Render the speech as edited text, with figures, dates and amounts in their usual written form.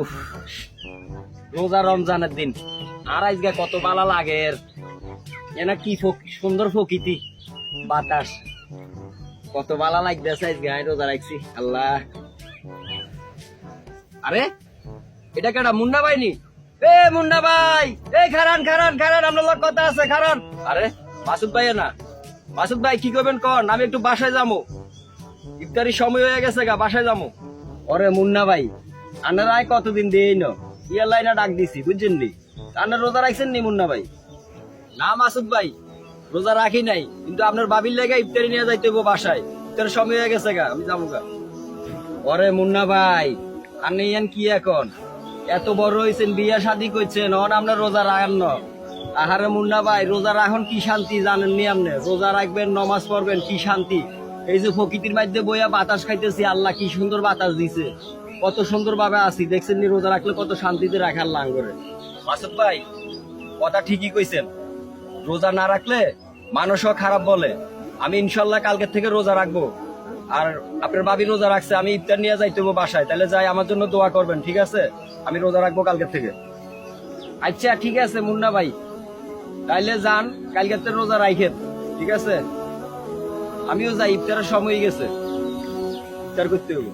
উফ, রোজা রমজানের দিন আর আজকে কত ভালো লাগে এনা কি সুন্দর প্রকৃতি বাতাস কত ভালো লাগতেছে আজকে আমি রোজা রাখছি আল্লাহ। আরে এটা কেডা মুন্না ভাই নি? এ মুন্না ভাই, এই খারান খারান খারান, আপনার লোক কথা আছে খারান। আরে মাসুদ ভাই না? মাসুদ ভাই কি করবেন কন, আমি একটু বাসায় যাবো, ইফতারি সময় হয়ে গেছে গা, বাসায় যাবো। ওরে মুন্না ভাই, আনার আয় কতদিন দিই না ইয়ার লাইনা ডাক দিছি বুঝছেন নি? আনার রোজা রাখছেন নি মুন্না ভাই? না মাসুদ ভাই, রোজা রাখি নাই, কিন্তু আপনার বাবির লেগে ইফতারি নিয়ে যাইতে হইব বাসায়, ইফতারের সময় হয়ে গেছে গা, আমি যাবো গা। ওরে মুন্না ভাই, আপনি ইয়ান কি এখন এত বড় হয়েছেন, বিয়া শাদী করছেন, অন আপনার রোজা রাখেন না? আহারে মুন্না ভাই, রোজা রাখন কি শান্তি জানেন নি আপনি? রোজা রাখবেন, নমাজ পড়বেন, কি শান্তি। এই যে প্রকৃতির মধ্যে বইয়া বাতাস খাইতেছি, আল্লাহ কি সুন্দর বাতাস দিছে, কত সুন্দর ভাবে আছি দেখছেন নি? রোজা রাখলে কত শান্তিতে রাখার লাঙ্গরে। মাসুদ ভাই কথা ঠিকই কইছেন, রোজা না রাখলে মানুষও খারাপ বলে। আমি ইনশাল্লাহ কালকের থেকে রোজা রাখবো। আর আপনার ভাবি রোজা রাখছে, আমি ইফতার নিয়ে যাইতে হবো বাসায়, তাহলে যাই আমার জন্য দোয়া করবেন, ঠিক আছে? আমি রোজা রাখবো কালকের থেকে। আচ্ছা ঠিক আছে মুন্না ভাই, তাইলে যান, কালকের থেকে রোজা রাখেন, ঠিক আছে? আমিও যাই, ইফতারের সময় হয়ে গেছে, ইফতার করতে হবে।